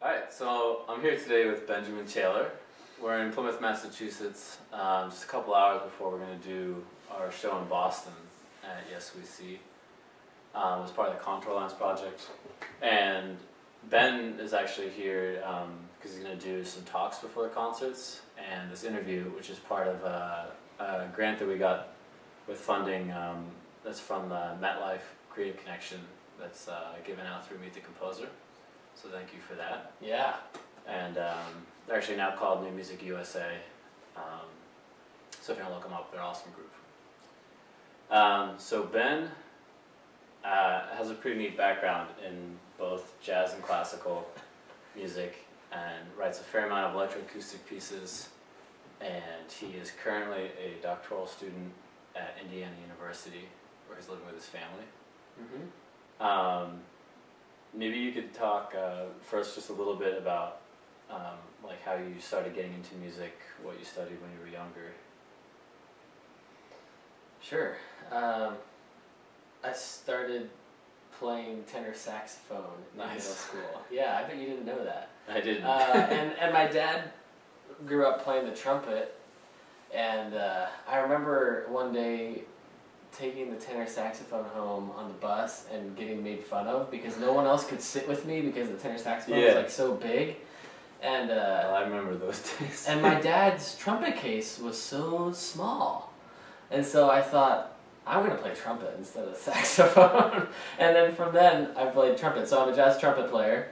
Alright, so I'm here today with Benjamin Taylor. We're in Plymouth, Massachusetts, just a couple hours before we're going to do our show in Boston at Yes We See. As part of the Contour Lines project. And Ben is actually here because he's going to do some talks before the concerts and this interview, which is part of a grant that we got with funding that's from the MetLife Creative Connection that's given out through Meet the Composer. So thank you for that. Yeah. And they're actually now called New Music USA. So if you want to look them up, they're an awesome group. So Ben has a pretty neat background in both jazz and classical music and writes a fair amount of electroacoustic pieces. And he is currently a doctoral student at Indiana University, where he's living with his family. Mm-hmm. Maybe you could talk first just a little bit about like how you started getting into music, what you studied when you were younger. Sure. I started playing tenor saxophone in middle school. Yeah, I bet you didn't know that. I didn't. And my dad grew up playing the trumpet, and I remember one day taking the tenor saxophone home on the bus and getting made fun of because no one else could sit with me because the tenor saxophone was like so big. And well, I remember those days. And my dad's trumpet case was so small. And so I thought, I'm going to play trumpet instead of saxophone. And then from then, I played trumpet. So I'm a jazz trumpet player.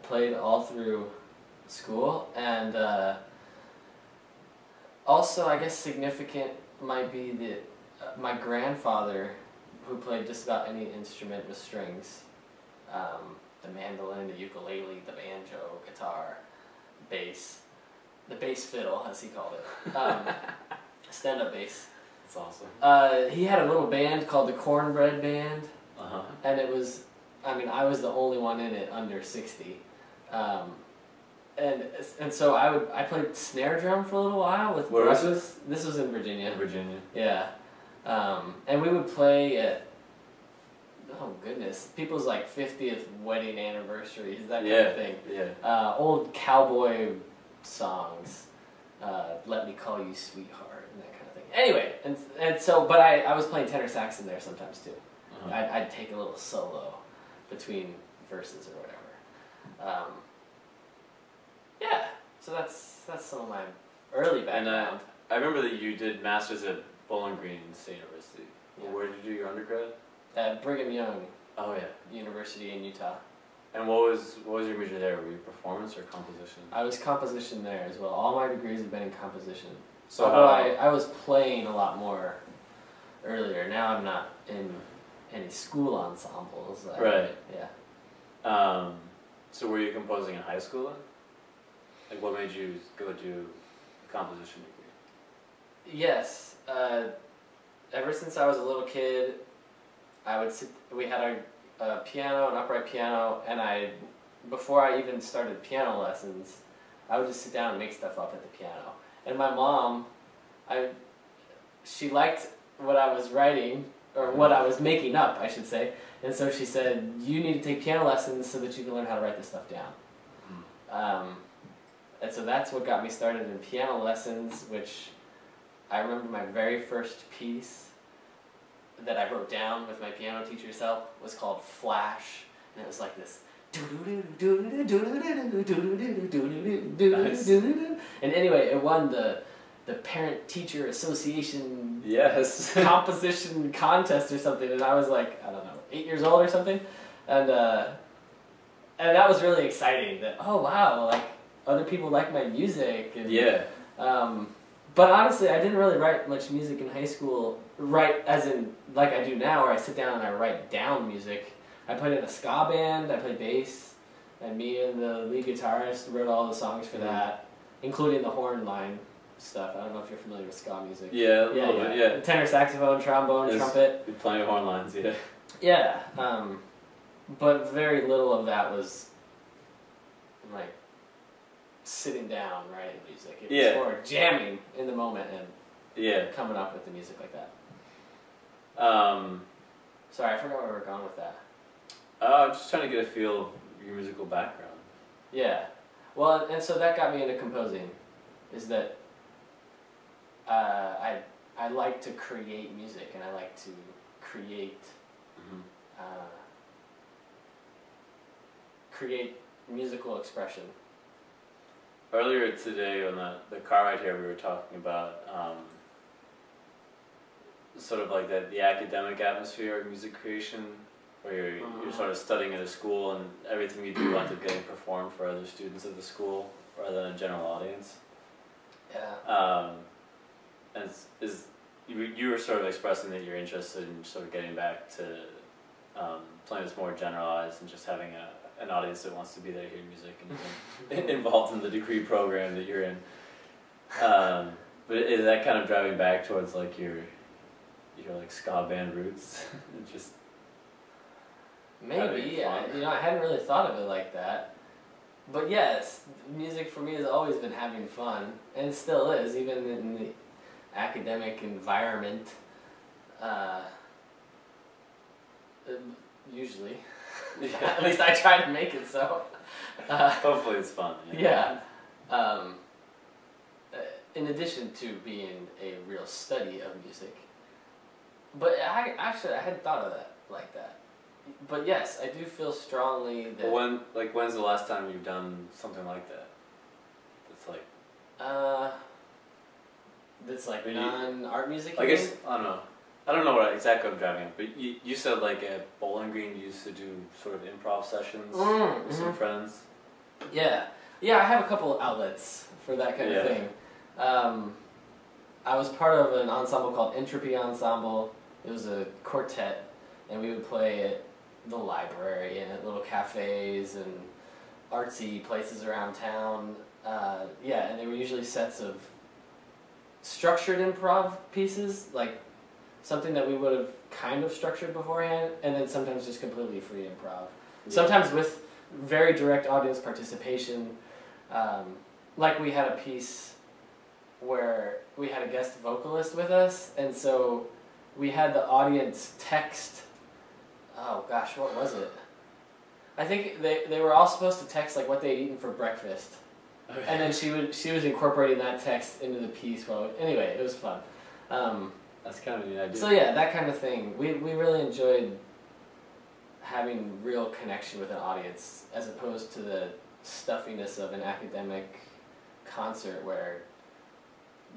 Played all through school. And also, I guess significant might be that my grandfather, who played just about any instrument with strings, the mandolin, the ukulele, the banjo, guitar, bass, the bass fiddle, as he called it, stand-up bass. That's awesome. He had a little band called the Cornbread Band, and it was, I mean, I was the only one in it under 60. And so I played snare drum for a little while with. Where was this? This was in Virginia. In Virginia. Yeah. And we would play at, oh goodness, people's like 50th wedding anniversaries, that kind of thing. Yeah. Old cowboy songs, Let Me Call You Sweetheart, and that kind of thing. Anyway, and so, but I was playing tenor sax in there sometimes too. I'd take a little solo between verses or whatever. Yeah, so that's some of my early background. And I remember that you did masters at Bowling Green State University. Yeah. Where did you do your undergrad? At Brigham Young. Oh yeah. University in Utah. And what was your major there? Were you performance or composition? I was composition there as well. All my degrees have been in composition. So although I was playing a lot more earlier. Now I'm not in any school ensembles. Right. Yeah. So were you composing in high school then? Like what made you go do a composition degree? Yes. Ever since I was a little kid, I would sit. We had a piano, an upright piano, and before I even started piano lessons, I would just sit down and make stuff up at the piano. And my mom, she liked what I was writing, or what I was making up, I should say. And so she said, "You need to take piano lessons so that you can learn how to write this stuff down." And so that's what got me started in piano lessons, which I remember my very first piece that I wrote down with my piano teacher's help was called Flash, and it was like this. Nice. And anyway, it won the Parent Teacher Association composition contest or something, and I was like, I don't know, 8 years old or something, and that was really exciting. That wow, like other people like my music. And, but honestly, I didn't really write much music in high school, as in like I do now, where I sit down and I write down music. I played in a ska band, I played bass, and me and the lead guitarist wrote all the songs for that, including the horn line stuff. I don't know if you're familiar with ska music. Yeah, a little bit, yeah. Tenor saxophone, trombone, trumpet. Plenty of horn lines, yeah. Yeah, but very little of that was like sitting down writing music. It was more jamming in the moment and coming up with the music like that. Sorry, I forgot where we were going with that. I'm just trying to get a feel of your musical background. Yeah. Well, and so that got me into composing, is that I like to create music, and I like to create create musical expression. Earlier today on the car ride here, we were talking about sort of like the academic atmosphere of music creation, where you're sort of studying at a school and everything you do ends up getting performed for other students of the school rather than a general audience. Yeah. And you were sort of expressing that you're interested in sort of getting back to playing this more generalized and just having an audience that wants to be there to hear music and involved in the degree program that you're in. But is that kind of driving back towards like your like ska band roots? Just maybe. I hadn't really thought of it like that. But yes, music for me has always been having fun, and it still is, even in the academic environment. Usually. Yeah. At least I try to make it so. Hopefully it's fun. Yeah. In addition to being a real study of music. But I hadn't thought of that like that. But yes, I do feel strongly that... When's the last time you've done something like that? It's like... that's like non-art music? I guess, I don't know. I don't know what exactly I'm driving at, but you said like at Bowling Green you used to do sort of improv sessions with some friends. Yeah. Yeah, I have a couple of outlets for that kind of thing. I was part of an ensemble called Entropy Ensemble. It was a quartet, and we would play at the library and at little cafes and artsy places around town. And they were usually sets of structured improv pieces, like something that we would have kind of structured beforehand, and then sometimes just completely free improv. Yeah. Sometimes with very direct audience participation. Like we had a piece where we had a guest vocalist with us, and so we had the audience text, oh gosh, what was it? I think they were all supposed to text like what they'd eaten for breakfast. Okay. And then she was incorporating that text into the piece. Well, anyway, it was fun. That's kind of the idea. So yeah, that kind of thing. We really enjoyed having real connection with an audience as opposed to the stuffiness of an academic concert where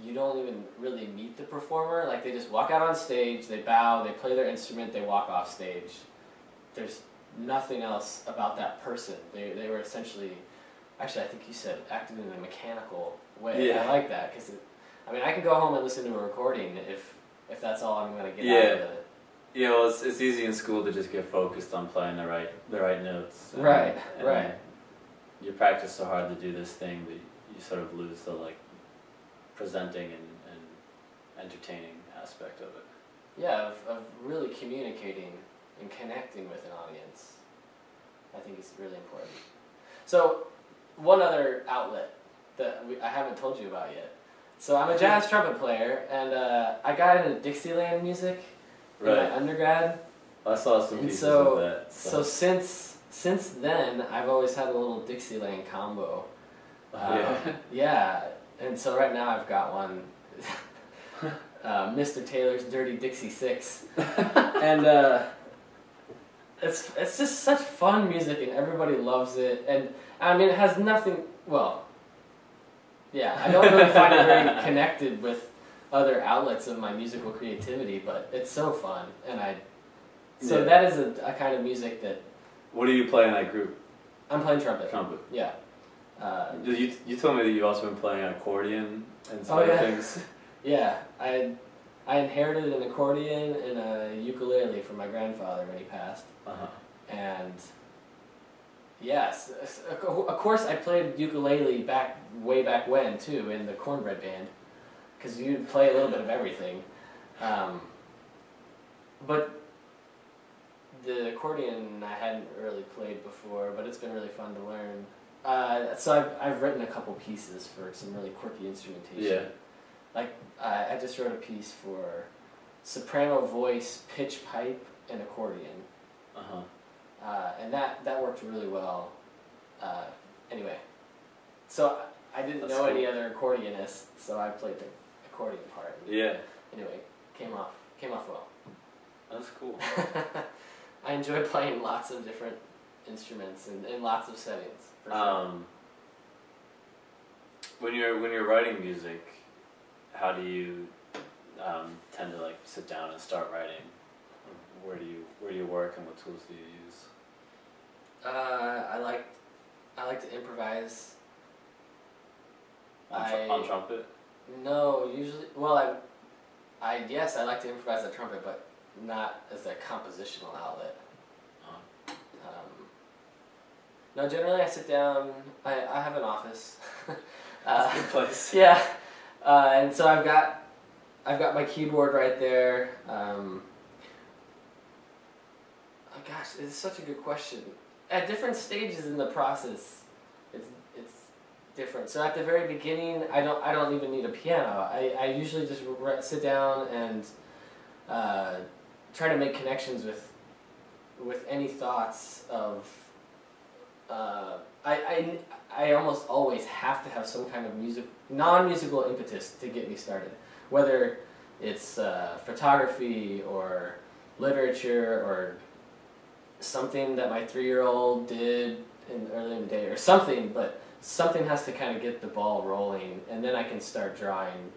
you don't even really meet the performer. Like they just walk out on stage, they bow, they play their instrument, they walk off stage. There's nothing else about that person. They were essentially, actually I think you said acting in a mechanical way. Yeah. I like that because I can go home and listen to a recording if that's all I'm going to get out of it. Yeah, well, it's easy in school to just get focused on playing the right notes. Right. You practice so hard to do this thing that you sort of lose the like presenting and entertaining aspect of it. Yeah, of really communicating and connecting with an audience. I think is really important. So, one other outlet that I haven't told you about yet. So I'm a jazz trumpet player, and I got into Dixieland music in my undergrad. I saw some pieces of that. So since then, I've always had a little Dixieland combo. Yeah, and so right now I've got one, Mr. Taylor's Dirty Dixie 6, and it's just such fun music, and everybody loves it, and I mean it has nothing. Well, yeah, I don't really find it very connected with other outlets of my musical creativity, but it's so fun, and that is a kind of music that. What do you play in that group? I'm playing trumpet. Trumpet. Yeah. You told me that you've also been playing an accordion and some other things. Yeah, I inherited an accordion and a ukulele from my grandfather when he passed. And yes, of course I played ukulele way back when too in the cornbread band, because you'd play a little bit of everything. But the accordion I hadn't really played before, but it's been really fun to learn. So I've written a couple pieces for some really quirky instrumentation. Yeah. Like I just wrote a piece for soprano voice, pitch pipe, and accordion. And that worked really well. Anyway, So I didn't That's know cool. any other accordionists, so I played the accordion part. Yeah. Anyway, came off well. That's cool. I enjoy playing lots of different instruments in lots of settings. For sure. When you're writing music, how do you tend to like sit down and start writing? Where do you work and what tools do you use? I like to improvise. On trumpet? No, usually. Well, yes, I like to improvise the trumpet, but not as a compositional outlet. No, generally I sit down. I have an office. That's a good place. Yeah, and so I've got my keyboard right there. Oh gosh, it's such a good question. At different stages in the process, it's different. So at the very beginning, I don't even need a piano. I usually just sit down and try to make connections with any thoughts of. I almost always have to have some kind of non-musical impetus to get me started, whether it's photography or literature or something that my 3-year-old did early in the day or something, but something has to kind of get the ball rolling, and then I can start drawing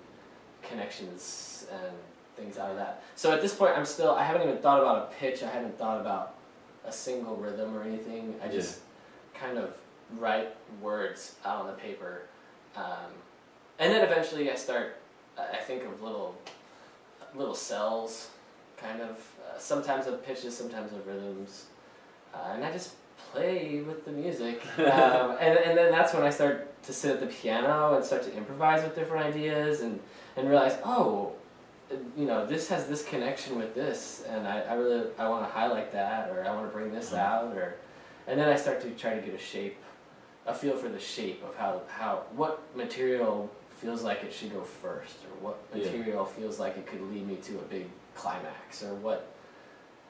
connections and things out of that. So at this point, I haven't even thought about a pitch, I haven't thought about a single rhythm or anything. I just kind of write words out on the paper, and then eventually I think of little cells, kind of, sometimes of pitches, sometimes of rhythms, and I just play with the music, and then that's when I start to sit at the piano and start to improvise with different ideas and realize, oh, this has this connection with this, and I want to highlight that, or I want to bring this out, and then I start to try to get a feel for the shape of what material feels like it should go first, or what material feels like it could lead me to a big climax, or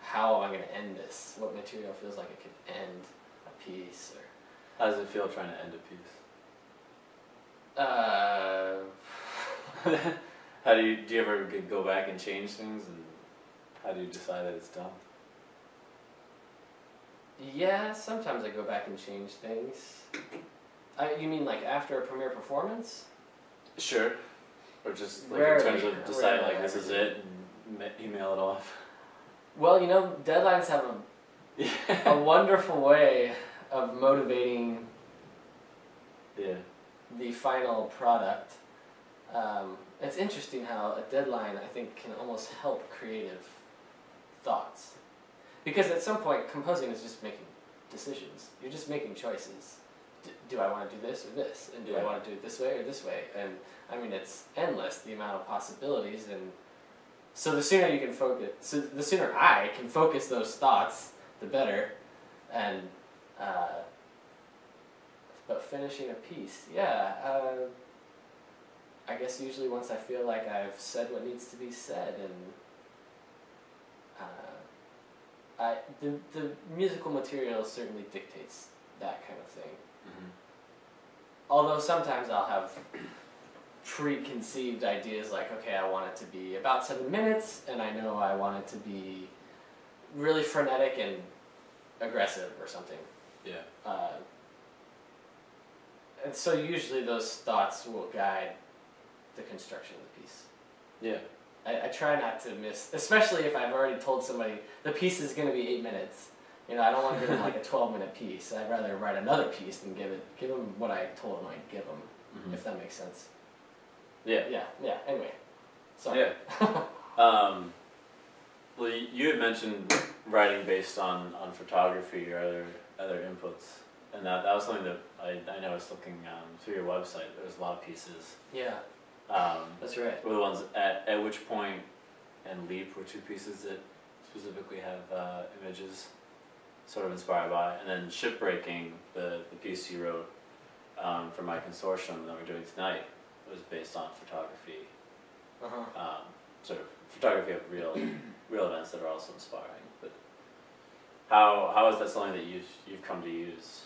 how am I going to end this? What material feels like it could end a piece, or how does it feel trying to end a piece? How do you ever go back and change things, and how do you decide that it's done? Yeah, sometimes I go back and change things. You mean like after a premiere performance? Sure. Or just like Rarely. in terms of deciding like this is it and email it off. Well, deadlines have a wonderful way of motivating the final product. It's interesting how a deadline, I think, can almost help creative thoughts. Because at some point, composing is just making decisions. You're just making choices. Do I want to do this or this? And do I want to do it this way or this way? And I mean, it's endless, the amount of possibilities. And so the sooner you can focus, so the sooner I can focus those thoughts, the better. And, but finishing a piece, I guess usually once I feel like I've said what needs to be said, and the musical material certainly dictates that kind of thing. Mm-hmm. Although sometimes I'll have preconceived ideas like, okay, I want it to be about 7 minutes, and I know I want it to be really frenetic and aggressive or something. Yeah. And so usually those thoughts will guide the construction of the piece. Yeah. I try not to miss, especially if I've already told somebody the piece is going to be 8 minutes. I don't want to give them like a 12-minute piece. I'd rather write another piece than give them what I told them I'd give them, if that makes sense. Yeah. Yeah. Anyway, sorry. Yeah. Well, you had mentioned writing based on photography or other inputs, and that was something that I noticed looking through your website. There was a lot of pieces. Yeah. That's right. Were the ones at Which Point and Leap were two pieces that specifically have images sort of inspired by, and then Shipbreaking, the piece you wrote for my consortium that we're doing tonight, was based on photography. Sort of photography of real events that are also inspiring. But how is that something that you've come to use?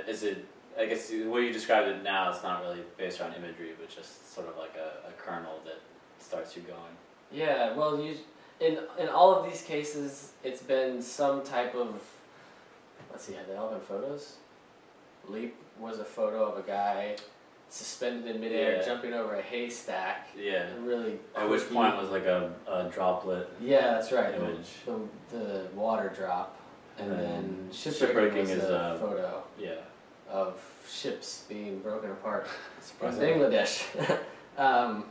Is it I guess the way you described it now, it's not really based around imagery, but just sort of like a kernel that starts you going. Yeah, well, in all of these cases, it's been some type of, let's see, have they all been photos? Leap was a photo of a guy suspended in midair, jumping over a haystack. Yeah. Really. At which point was like a droplet. Yeah, that's right. Image. The water drop, and then Shipbreaking was is a photo. Yeah. Of ships being broken apart in Surprisingly. Bangladesh.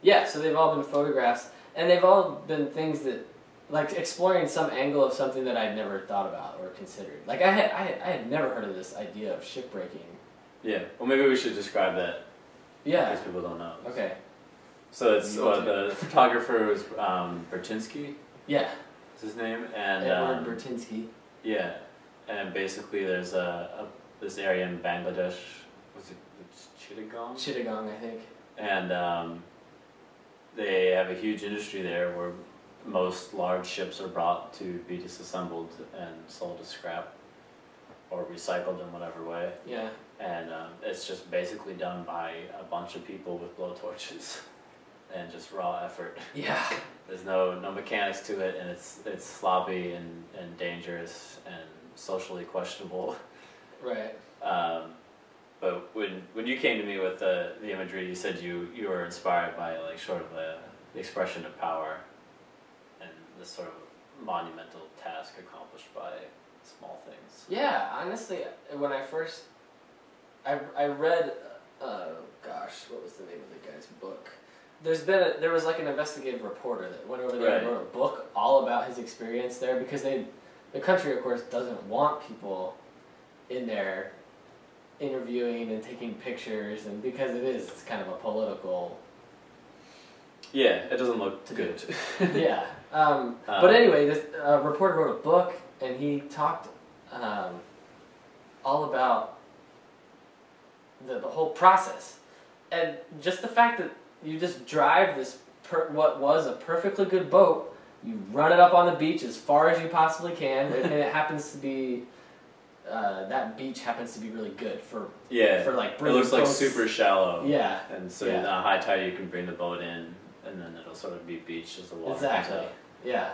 Yeah, so they've all been photographs, and they've all been things that, like, exploring some angle of something that I'd never thought about or considered. Like, I had never heard of this idea of shipbreaking. Yeah, well, maybe we should describe that. Yeah. Because people don't know. Okay. So it's the photographer was Bertinsky. Yeah. Is his name, and Edward Bertinsky. Yeah, and basically there's this area in Bangladesh. Was it Chittagong? Chittagong, I think. And they have a huge industry there where most large ships are brought to be disassembled and sold as scrap or recycled in whatever way. Yeah. And it's just basically done by a bunch of people with blowtorches and just raw effort. Yeah. There's no mechanics to it, and it's sloppy and dangerous and socially questionable. Right. But when you came to me with the imagery, you said you were inspired by like sort of the expression of power and this sort of monumental task accomplished by small things. Yeah, honestly, when I first, I read, gosh, what was the name of the guy's book? There was like an investigative reporter that went over there and wrote a book all about his experience there, because the country, of course, doesn't want people in there interviewing and taking pictures, and because it's kind of a political. Yeah, it doesn't look good. Yeah. But anyway, this reporter wrote a book, and he talked all about the whole process, and just the fact that you just drive this what was a perfectly good boat, you run it up on the beach as far as you possibly can, and it happens to be that beach happens to be really good for like it looks like boats. super shallow. Yeah, and so on high tide you can bring the boat in, and then it'll sort of be beach as the water comes up. Yeah,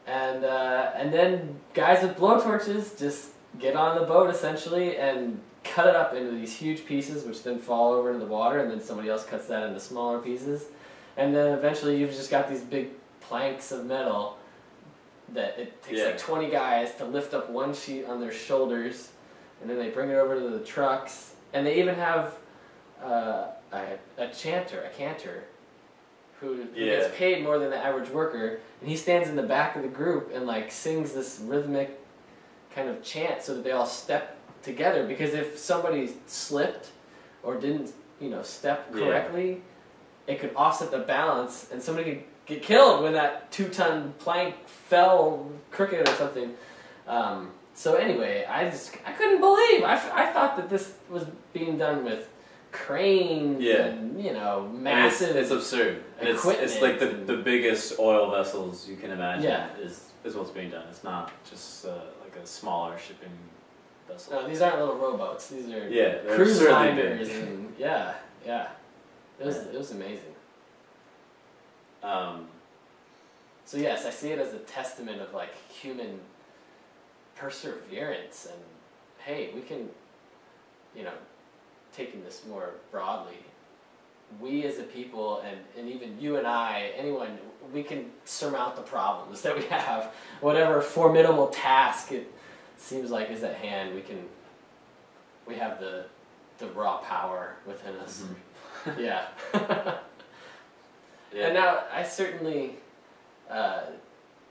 and then guys with blowtorches just get on the boat essentially and cut it up into these huge pieces, which then fall over into the water, and then somebody else cuts that into smaller pieces, and then eventually you've just got these big planks of metal that it takes like 20 guys to lift up one sheet on their shoulders, and then they bring it over to the trucks, and they even have a cantor, who gets paid more than the average worker, and he stands in the back of the group and like sings this rhythmic kind of chant so that they all step together, because if somebody slipped or didn't, step correctly, it could offset the balance, and somebody could get killed when that 2-ton plank fell crooked or something. So anyway, I couldn't believe. I thought that this was being done with cranes and massive. And it's absurd. And it's like the biggest oil vessels you can imagine is what's being done. It's not just like a smaller shipping vessel. No, these aren't little rowboats. These are they're cruise absurdly liners big. and it was amazing. So yes, I see it as a testament of like human perseverance, and hey, we can, taking this more broadly, we as a people, and even you and I, anyone, we can surmount the problems that we have, whatever formidable task it seems like is at hand. We have the raw power within us. Mm-hmm. Yeah. And now I certainly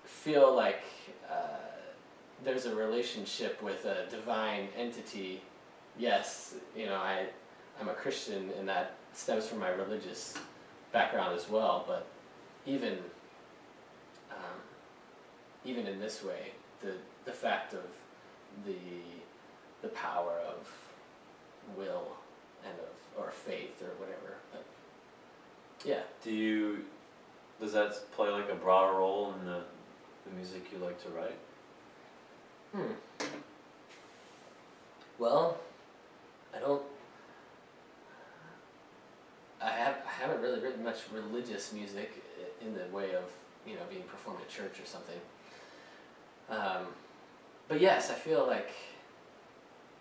feel like there's a relationship with a divine entity. Yes, I'm a Christian, and that stems from my religious background as well. But even in this way, the fact of the power of will and or faith or whatever. But, yeah. Does that play like a broader role in the music you like to write? Well, much religious music in the way of, you know, being performed at church or something. But yes, I feel like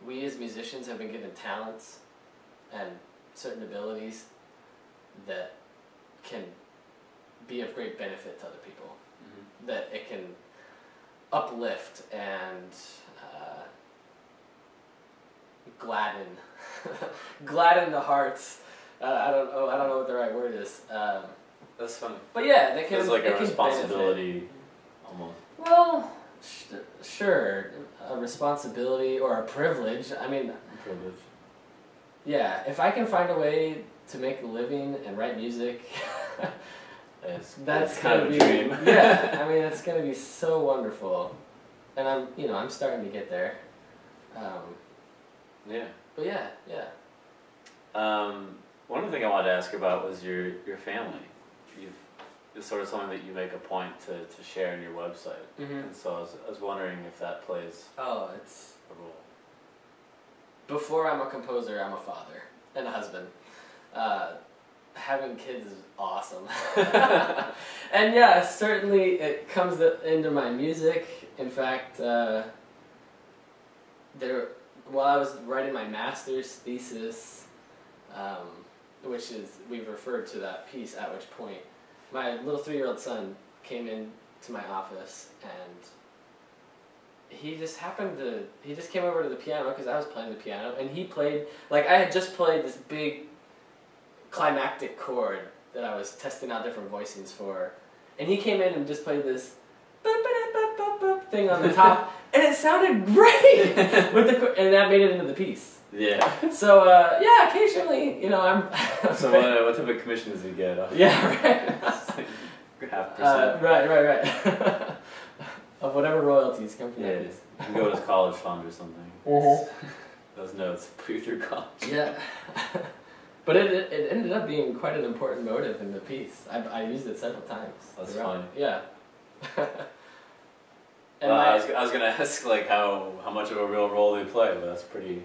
we as musicians have been given talents and certain abilities that can be of great benefit to other people. Mm-hmm. That it can uplift and gladden the hearts. I don't know what the right word is. That's funny. But yeah, they can. It's like a responsibility, almost. Well, sure, a responsibility or a privilege. I mean, privilege. Yeah, if I can find a way to make a living and write music, that's kind of be, a dream. Yeah, I mean, it's gonna be so wonderful, and I'm starting to get there. Yeah. But yeah. One other thing I wanted to ask about was your family. It's sort of something that you make a point to share on your website, and so I was wondering if that plays it's a role. Before I'm a composer, I'm a father and a husband. Having kids is awesome. And yeah, certainly it comes into my music. In fact, while I was writing my master's thesis, which is, we've referred to that piece, at which point my little 3-year-old son came into my office, and he just came over to the piano because I was playing the piano, and he played, like I had just played this big climactic chord that I was testing out different voicings for, and he came in and just played this thing on the top, and it sounded great and that made it into the piece. Yeah. So yeah, occasionally, you know, I'm. So what type of commission does he get? Yeah, right. 0.5%. Right. Of whatever royalties come from that piece. You can go to his college fund or something. Mm-hmm. Those notes put you through college. Yeah. But it ended up being quite an important motive in the piece. I used it several times. That's funny. Yeah. And I was gonna ask like how much of a real role they play, but that's pretty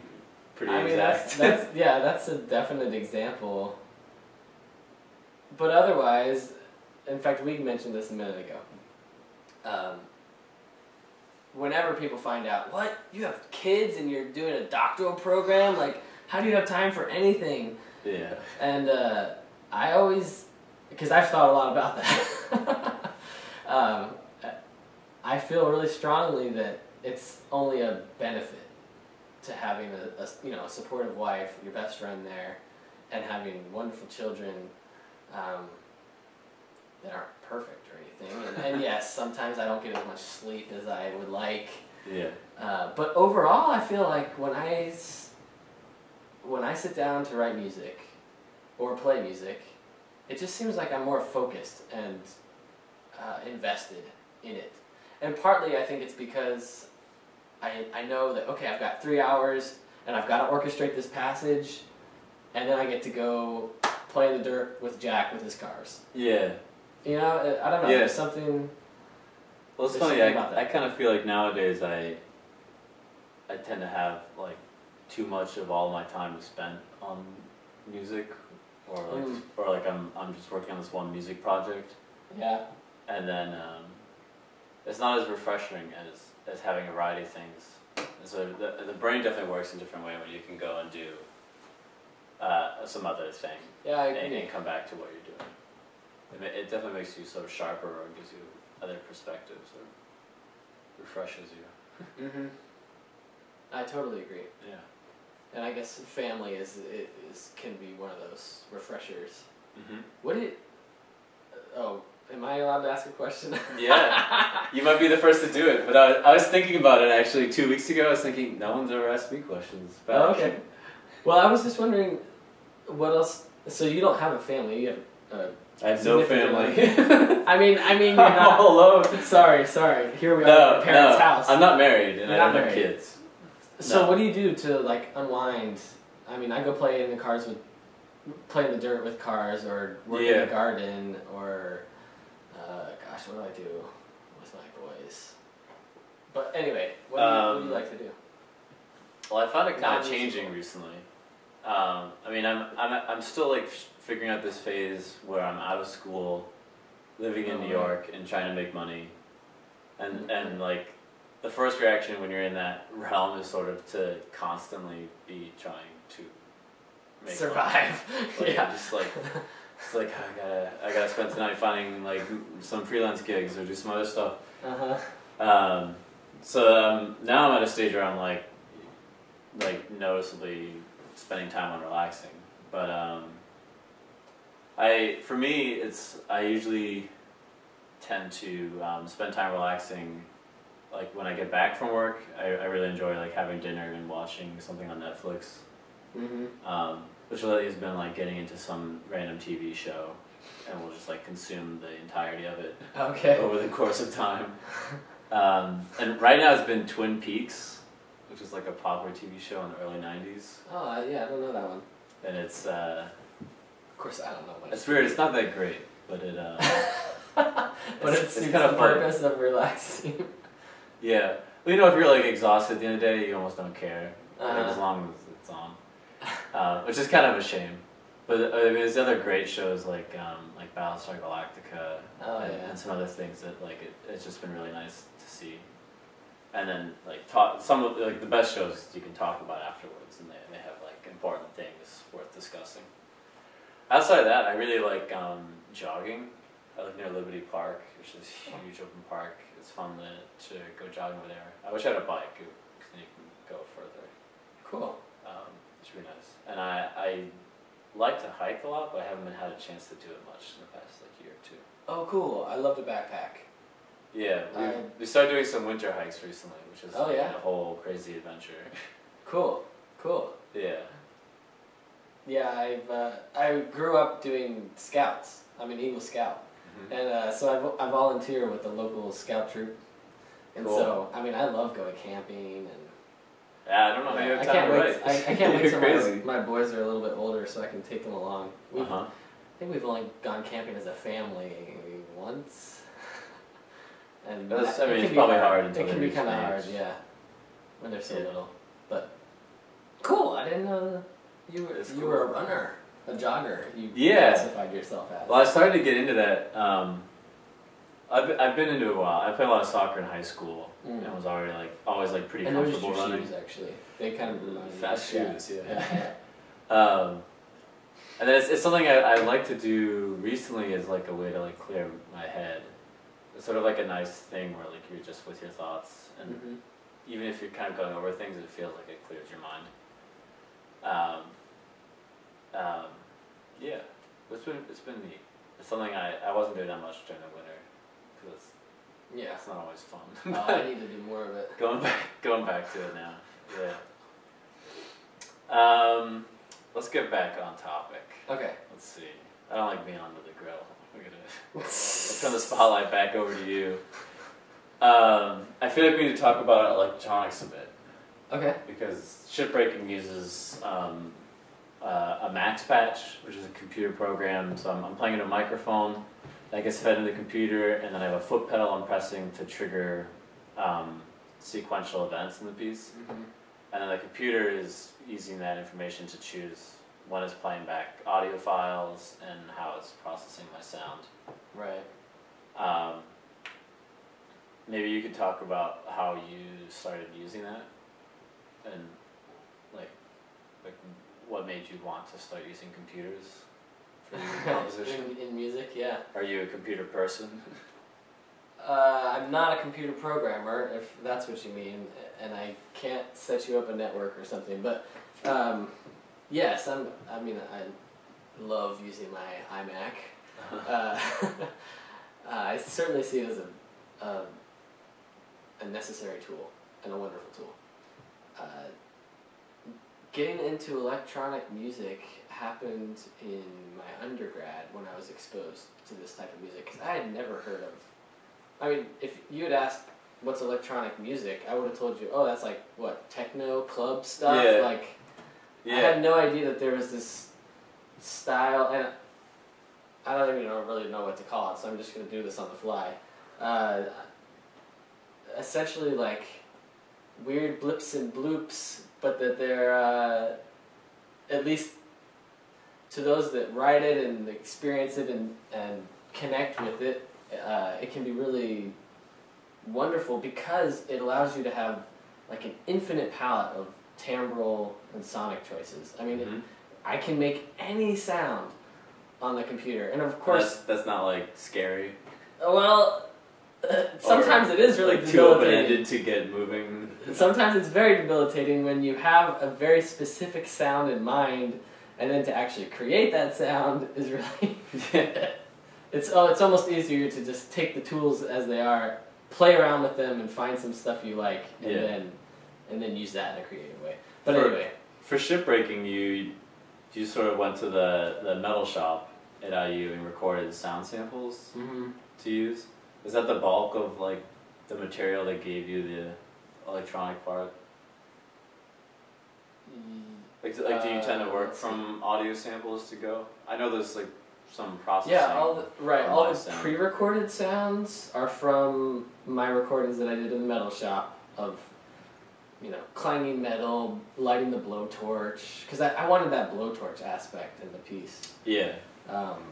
exact. That's a definite example. But otherwise, in fact, we mentioned this a minute ago. Whenever people find out, what, you have kids and you're doing a doctoral program, like, how do you have time for anything? Yeah. And I always, because I've thought a lot about that, I feel really strongly that it's only a benefit to having a supportive wife, your best friend there, and having wonderful children that aren't perfect or anything. And yes, sometimes I don't get as much sleep as I would like. Yeah. But overall, I feel like when I sit down to write music or play music, it just seems like I'm more focused and invested in it. And partly I think it's because I know that, okay, I've got 3 hours and I've got to orchestrate this passage, and then I get to go play in the dirt with Jack with his cars. Yeah. You know, I don't know, there's something... Well, it's funny, I kind of feel like nowadays I tend to have, like, too much of all my time is spent on music, or like I'm just working on this one music project. Yeah. And then it's not as refreshing as having a variety of things. And so the brain definitely works in a different way when you can go and do some other thing. Yeah, I agree. And come back to what you're doing. It definitely makes you sort of sharper, or gives you other perspectives, or refreshes you. Mm-hmm. I totally agree. Yeah. And I guess family can be one of those refreshers. Mm-hmm. Am I allowed to ask a question? Yeah. You might be the first to do it, but I was thinking about it actually 2 weeks ago. I was thinking, no one's ever asked me questions back. Oh, okay. Well, I was just wondering, what else? So you don't have a family. You have I have no family. I mean, you're not all alone. Sorry. Here we are at your parents' house. I'm not married, and I don't have kids. So what do you do to like unwind? I mean, I go play in the dirt with cars, or work in the garden, or what do I do with my boys? But anyway, what do you like to do? Well, I found it kind of changing recently. I mean, I'm still like figuring out this phase where I'm out of school, living in New York, and trying to make money, and like the first reaction when you're in that realm is sort of to constantly be trying to make survive. Like, Yeah. Just like it's like I gotta spend tonight finding like some freelance gigs or do some other stuff. So now I'm at a stage where I'm like noticeably spending time on relaxing, but for me I usually tend to spend time relaxing. Like when I get back from work, I really enjoy like having dinner and watching something on Netflix. Which lately has been like getting into some random TV show, and we'll just like consume the entirety of it over the course of time. And right now it's been Twin Peaks, which is like a popular TV show in the early 90s. Oh, yeah, I don't know that one. And it's of course I don't know much. it's weird. It's not that great, but it but it's kind of the fun. purpose of relaxing. Yeah. Well, you know, if you're like exhausted at the end of the day, you almost don't care, like, as long as it's on. Which is kind of a shame. But I mean, there's other great shows like Battlestar Galactica and some other things that like it's just been really nice to see. And then like some of like the best shows you can talk about afterwards, and they have like important things worth discussing. Outside of that, I really like jogging. I live near Liberty Park, which is a huge open park. It's fun to go jogging over there. I wish I had a bike, because then you can go further. Cool. It's really nice. And I like to hike a lot, but I haven't had a chance to do it much in the past like year or two. Oh, cool. I love to backpack. Yeah, we started doing some winter hikes recently, which is yeah? a whole crazy adventure. Cool. Yeah. Yeah, I grew up doing scouts. I'm an Eagle Scout. And so I volunteer with the local scout troop. And so, I mean, I love going camping and... Yeah, I don't know how you have time to write. I can't wait till crazy. my boys are a little bit older so I can take them along. Uh-huh. I think we've only gone camping as a family once. And That's, I mean, it's probably hard until it can be kind of hard, yeah, when they're so little. But cool, I didn't know you were a runner, a jogger. You classified yourself as. Well, I started to get into that. I've been into it a while. I played a lot of soccer in high school, and was already always pretty comfortable running. Shoes, actually, they kind of remind me. Fast shoes, yeah. And then it's something I like to do recently as like a way to like clear my head. It's sort of like a nice thing where like you're just with your thoughts, and even if you're kind of going over things, it feels like it clears your mind. Yeah, it's been neat. It's something I wasn't doing that much during the winter because it's not always fun. I need to do more of it. Going back to it now. Yeah. Let's get back on topic. Okay. Let's see. I don't like being under the grill. I'll turn the spotlight back over to you. I feel like we need to talk about electronics a bit. Okay. Because Shipbreaking uses a Max Patch, which is a computer program. So I'm playing in a microphone that gets fed into the computer, and then I have a foot pedal I'm pressing to trigger sequential events in the piece. And then the computer is using that information to choose when it's playing back audio files and how it's processing my sound. Right. Maybe you could talk about how you started using that, and like what made you want to start using computers for your composition. in music, yeah. Are you a computer person? I'm not a computer programmer, if that's what you mean, and I can't set you up a network or something. But yes, I love using my iMac. I certainly see it as a necessary tool and a wonderful tool. Getting into electronic music happened in my undergrad when I was exposed to this type of music, because I had never heard of. I mean, if you had asked what's electronic music, I would have told you, oh, that's like what, techno club stuff. I had no idea that there was this style, and I don't even really know what to call it, so I'm just going to do this on the fly. Essentially like weird blips and bloops, but that they're at least to those that write it and experience it and connect with it, it can be really wonderful because it allows you to have like an infinite palette of timbral and sonic choices. I mean, I can make any sound on the computer, and of course that's not like scary. Well, sometimes it is really like debilitating. Too open-ended to get moving. Sometimes it's very debilitating when you have a very specific sound in mind, and then to actually create that sound is really it's almost easier to just take the tools as they are, play around with them, and find some stuff you like, and then use that in a creative way. But anyway, for Shipbreaking, you sort of went to the metal shop at IU and recorded sound samples to use. Is that the bulk of like the material that gave you the electronic part? Like do you tend to work from audio samples to go? I know there's like some processing. Yeah, all the pre-recorded sounds are from my recordings that I did in the metal shop of, you know, clanging metal, lighting the blowtorch, because I wanted that blowtorch aspect in the piece. Yeah.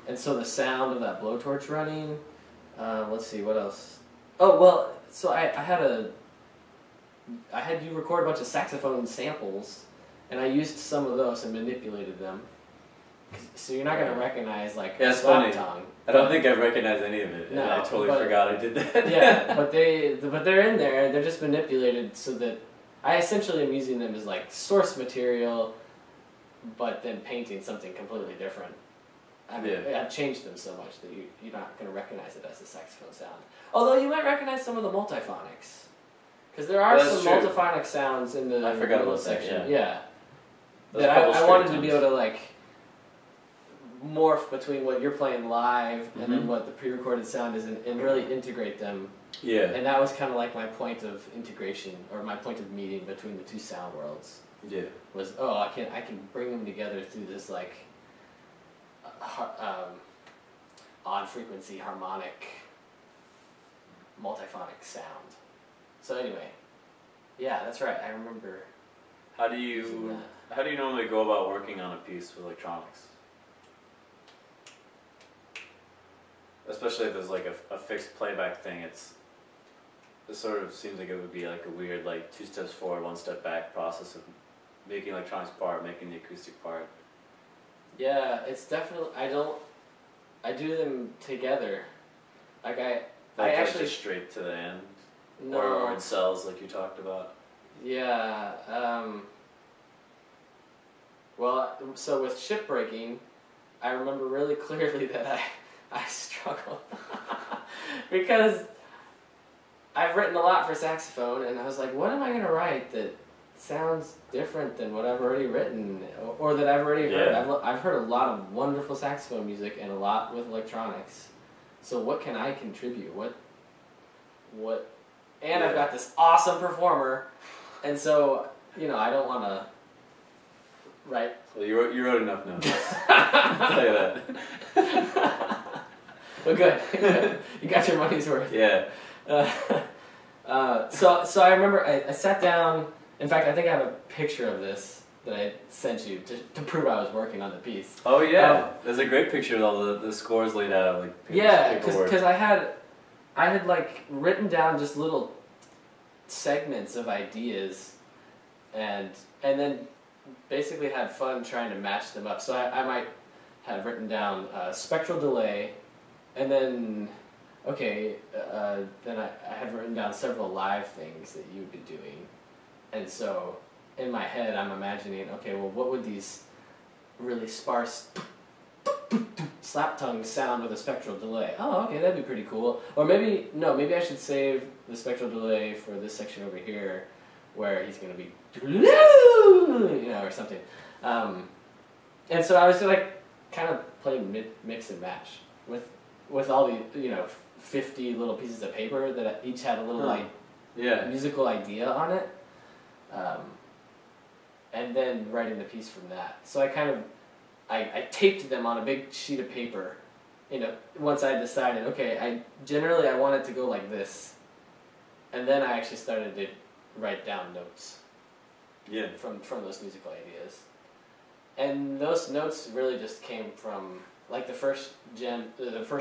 And so the sound of that blowtorch running. Let's see, what else? Oh well, so I had you record a bunch of saxophone samples, and I used some of those and manipulated them. So you're not gonna recognize like a slap tongue. I don't think I recognize any of it. No, I totally forgot I did that. Yeah, but they're in there. They're just manipulated so that I essentially am using them as like source material, but then painting something completely different. I mean, I've changed them so much that you're not going to recognize it as a saxophone sound. Although you might recognize some of the multiphonics. Because there are some multiphonic sounds in the middle section. Yeah. That I wanted to be able to like morph between what you're playing live and then what the pre-recorded sound is and really integrate them. Yeah. And that was kind of like my point of integration, or my point of meeting between the two sound worlds. Yeah. Was, I can bring them together through this like odd frequency harmonic multiphonic sound. So anyway, yeah, that's right. I remember. How do you normally go about working on a piece with electronics? Especially if there's like a fixed playback thing, it sort of seems like it would be like a weird like 2 steps forward, 1 step back process of making electronics part, making the acoustic part. Yeah, it's definitely, I do them together. Like I actually just straight to the end? No. Or in cells like you talked about? Yeah, well, so with Shipbreaking, I remember really clearly that I struggled. Because I've written a lot for saxophone, and I was like, what am I going to write that sounds different than what I've already written, or that I've already heard? I've heard a lot of wonderful saxophone music and a lot with electronics. So what can I contribute? What? And I've got this awesome performer, and so, you know, I don't want to write. Well, you wrote enough notes. I'll tell you that. Well, good. You got your money's worth. Yeah. So I remember I sat down. In fact, I think I have a picture of this that I sent you to prove I was working on the piece. Oh yeah, there's a great picture with all the scores laid out, like because I had like written down just little segments of ideas, and then basically had fun trying to match them up. So I might have written down spectral delay, and then then I had written down several live things that you would be doing. And so, in my head, I'm imagining, okay, well, what would these really sparse slap tongues sound with a spectral delay? Oh, okay, that'd be pretty cool. Or maybe I should save the spectral delay for this section over here, where he's going to be, you know, or something. And so I was like, kind of playing mix and match with all the, you know, 50 little pieces of paper that each had a little musical idea on it. And then writing the piece from that. So I taped them on a big sheet of paper, you know, once I decided, okay, I want it to go like this. And then I actually started to write down notes. Yeah. From those musical ideas. And those notes really just came from, like the first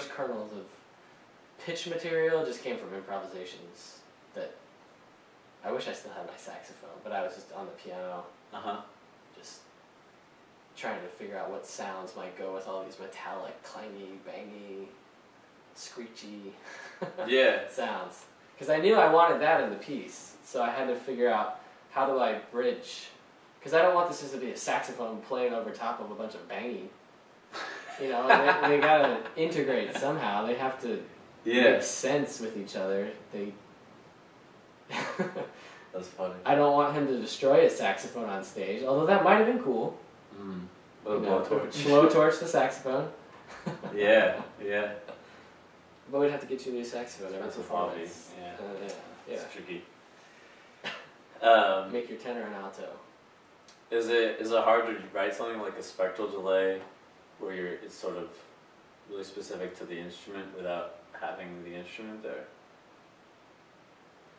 kernels of pitch material just came from improvisations that I wish I still had my saxophone, but I was just on the piano, just trying to figure out what sounds might go with all these metallic, clangy, bangy, screechy sounds. Because I knew I wanted that in the piece, so I had to figure out how do I bridge. Because I don't want this just to be a saxophone playing over top of a bunch of banging. You know, they gotta integrate somehow. They have to make sense with each other. That's funny. I don't want him to destroy a saxophone on stage, although that might have been cool. Blowtorch the saxophone. Yeah. But we'd have to get you a new saxophone every That's a performance. hobby. Yeah. It's tricky. Make your tenor an alto. Is it hard to write something like a spectral delay, where it's sort of really specific to the instrument without having the instrument there?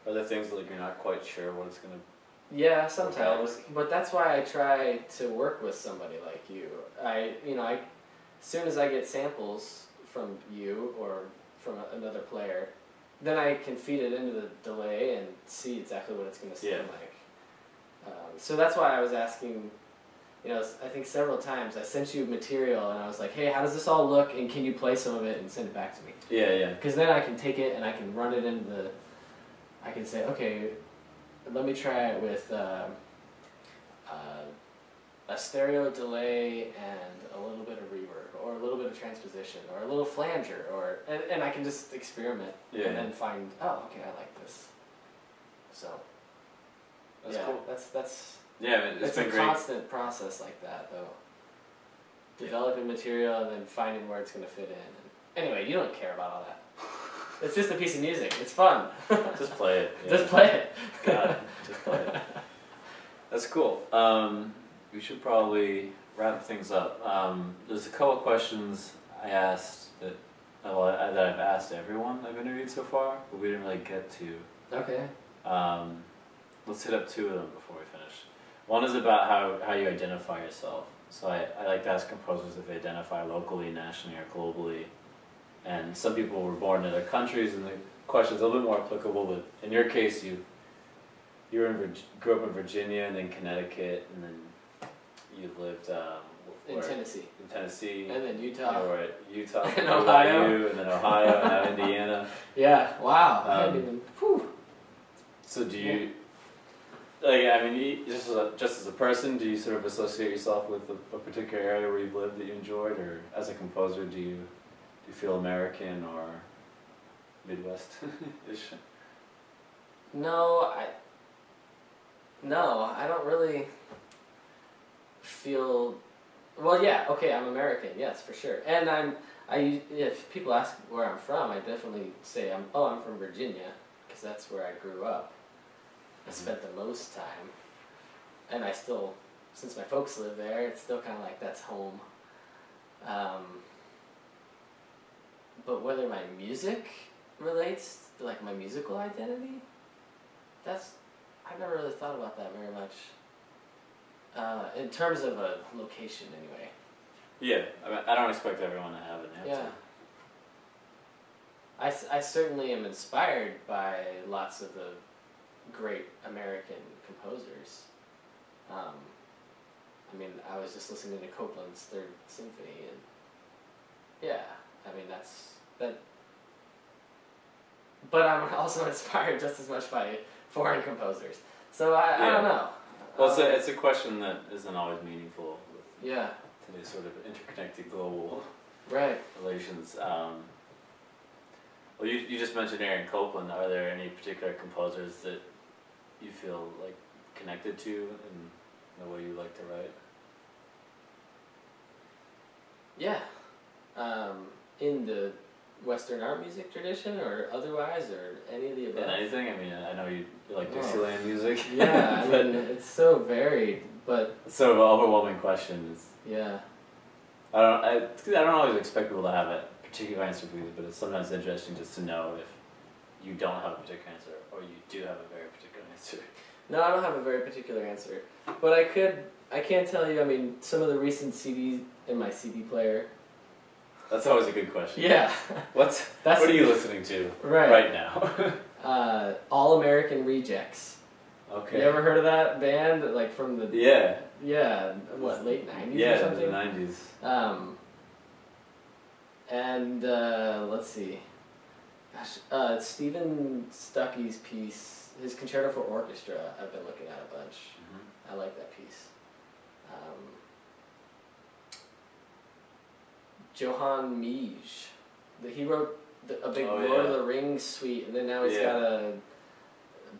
Are there things like you're not quite sure what it's gonna? Yeah, sometimes. But that's why I try to work with somebody like you. As soon as I get samples from you or from another player, then I can feed it into the delay and see exactly what it's going to sound like. So that's why I was asking, I think several times I sent you material and I was like, hey, how does this all look, and can you play some of it and send it back to me? Yeah. Because then I can take it and I can run it into I can say, okay, let me try it with a stereo delay and a little bit of reverb, or a little bit of transposition, or a little flanger, and I can just experiment and then find, oh, okay, I like this. So that's cool. That's it's been a great. constant process like that, though. Developing material and then finding where it's going to fit in. Anyway, you don't care about all that. It's just a piece of music. It's fun. Just play it. Yeah. Just play it. Got it. Just play it. That's cool. We should probably wrap things up. There's a couple questions I asked that I've asked everyone I've interviewed so far, but we didn't really get to. Okay. Let's hit up two of them before we finish. One is about how you identify yourself. So I like to ask composers if they identify locally, nationally, or globally. And some people were born in other countries, and the question's a little bit more applicable. But in your case, you grew up in Virginia, and then Connecticut, and then you lived in Tennessee. In Tennessee, and then Utah. You were at Utah, and Ohio, and then Ohio, and now Indiana. Yeah. Wow. I didn't even. Whew. So do you? Just as a person, do you sort of associate yourself with a particular area where you've lived that you enjoyed, or as a composer, do you feel American or Midwest-ish? No, I don't really feel. Well, yeah, okay, I'm American, yes, for sure, and if people ask where I'm from, I definitely say I'm from Virginia, because that's where I grew up. I spent the most time, and I still, since my folks live there, it's still kind of like that's home. But whether my music relates to like my musical identity, I've never really thought about that very much. In terms of a location, anyway. Yeah, I don't expect everyone to have an answer. Yeah. I certainly am inspired by lots of the great American composers. I was just listening to Copland's Third Symphony, and that. But I'm also inspired just as much by foreign composers. So I don't know. Well, it's a question that isn't always meaningful with Yeah. today's sort of interconnected global Right. relations. Well, you just mentioned Aaron Copland. Are there any particular composers that you feel like connected to in the way you like to write? Yeah. In the Western art music tradition, or otherwise, or any of the above? In anything? I mean, I know you like Dixieland music. Yeah, I mean, it's so varied, but... It's sort of an overwhelming question. Yeah. I don't always expect people to have a particular answer for you, but it's sometimes interesting just to know if you don't have a particular answer, or you do have a very particular answer. No, I don't have a very particular answer, but I could I can't tell you. I mean, some of the recent CDs in my CD player. That's always a good question. Yeah. What are you listening to right now? All American Rejects. Okay. You ever heard of that band? Like from the what, late 90s or something? Yeah, the 90s. And let's see. Gosh, Stephen Stuckey's piece, his Concerto for Orchestra. I've been looking at a bunch. I like that piece. Johann Mij. He wrote a big Lord of the Rings suite, and then now he's got a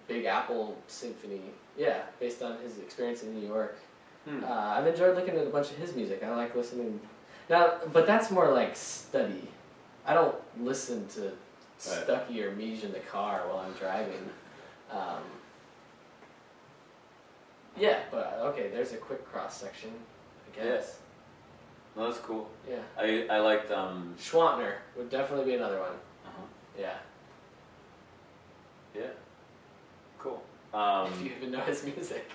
Big Apple Symphony. Yeah, based on his experience in New York. I've enjoyed looking at a bunch of his music. I like listening. Now, but that's more like study. I don't listen to Stuckey or Mij in the car while I'm driving. Yeah, but okay, there's a quick cross section, I guess. Yes. No, that's cool. Yeah. I liked Schwantner would definitely be another one. Yeah. Yeah. Cool. If you even know his music.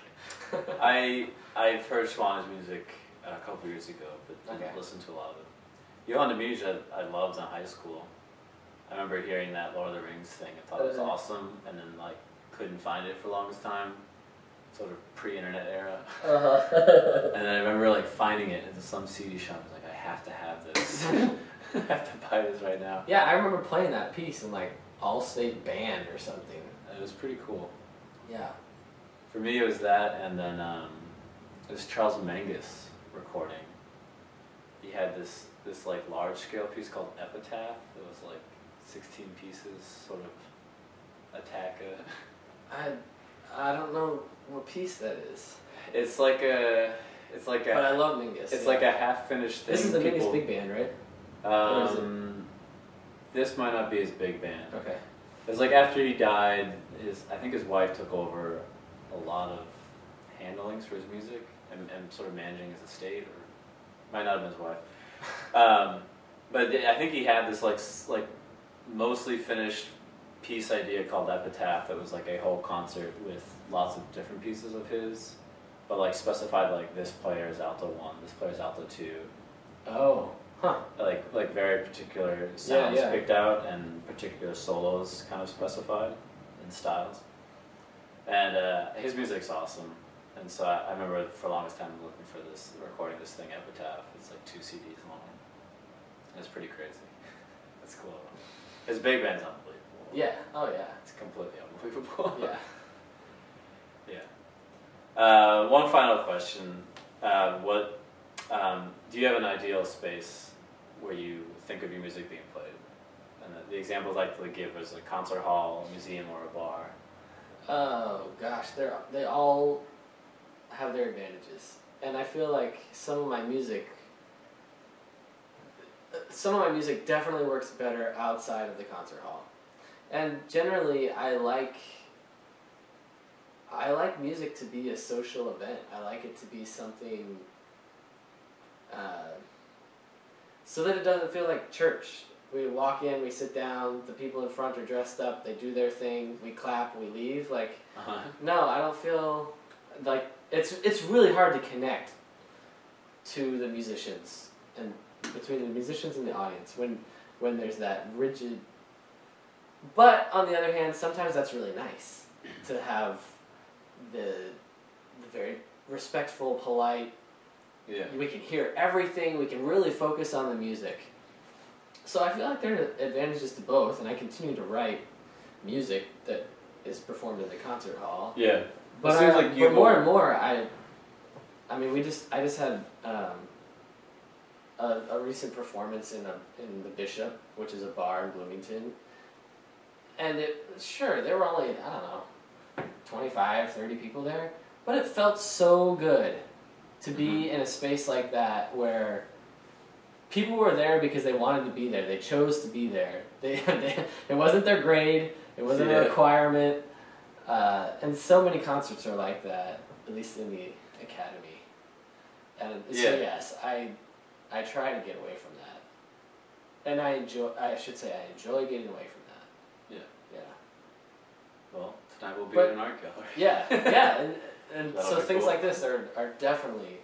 I've heard Schwanner's music a couple years ago, but didn't listen to a lot of it. Johann Mij I loved in high school. I remember hearing that Lord of the Rings thing. I thought it was awesome, and then like couldn't find it for the longest time. Sort of pre-internet era. And then I remember like finding it in some CD shop. I was like, I have to have this. I have to buy this right now. Yeah, I remember playing that piece in like all-state band or something. It was pretty cool. Yeah. For me, it was that, and then it was Charles Mingus recording. He had this like large-scale piece called Epitaph. It was like 16 pieces, sort of attack a. I don't know what piece that is. It's like a. But I love Mingus. It's like a half-finished thing. This is the Mingus big band, right? Or is it? This might not be his big band. Okay. It was like after he died, I think his wife took over a lot of handlings for his music and sort of managing his estate, or might not have been his wife. But I think he had this like mostly finished piece idea called Epitaph. It was like a whole concert with lots of different pieces of his, but like specified like this player's alto 1, this player's alto 2. Oh, huh. Like very particular sounds picked out and particular solos kind of specified in styles. And his music's awesome. And so I remember for the longest time looking for recording this thing Epitaph. It's like 2 CDs long. It's pretty crazy. That's cool. His big band's unbelievable. Yeah. Oh yeah. It's completely unbelievable. Yeah. Yeah. One final question. Do you have an ideal space where you think of your music being played? And the examples I like to give is a concert hall, a museum, or a bar. Oh gosh, they all have their advantages, and I feel like some of my music definitely works better outside of the concert hall. And generally, I like music to be a social event. I like it to be something so that it doesn't feel like church. We walk in, we sit down, the people in front are dressed up, they do their thing, we clap, we leave. Like, no, I don't feel like it's really hard to connect to the musicians and between the musicians and the audience when there's that rigid. But on the other hand, sometimes that's really nice to have the very respectful, polite. Yeah. We can hear everything. We can really focus on the music. So I feel like there are advantages to both, and I continue to write music that is performed in the concert hall. Yeah. But, but more and more, I just had a recent performance in the Bishop, which is a bar in Bloomington. And there were only, I don't know, 25, 30 people there, but it felt so good to be in a space like that where people were there because they wanted to be there. They chose to be there. It wasn't their grade. It wasn't a requirement. And so many concerts are like that, at least in the academy. And so yes, I try to get away from that. And I enjoy getting away from that. Yeah. Yeah. Well, tonight we'll be in an art gallery. Yeah. And That'll so be things cool. like this are definitely.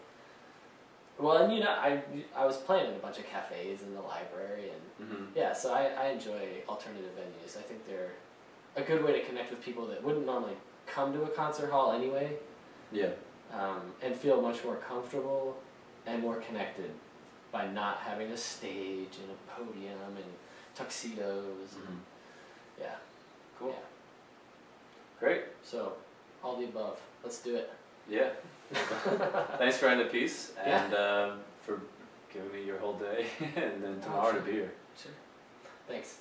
Well, and I was playing in a bunch of cafes in the library, and Mm-hmm. yeah, so I enjoy alternative venues. I think they're a good way to connect with people that wouldn't normally come to a concert hall anyway, Yeah. and feel much more comfortable and more connected by not having a stage and a podium and tuxedos. Mm-hmm. And, yeah. Cool. Yeah. Great. So, all the above. Let's do it. Yeah. Thanks for writing the piece Yeah. and for giving me your whole day and then tomorrow sure. to be here. Sure. Thanks.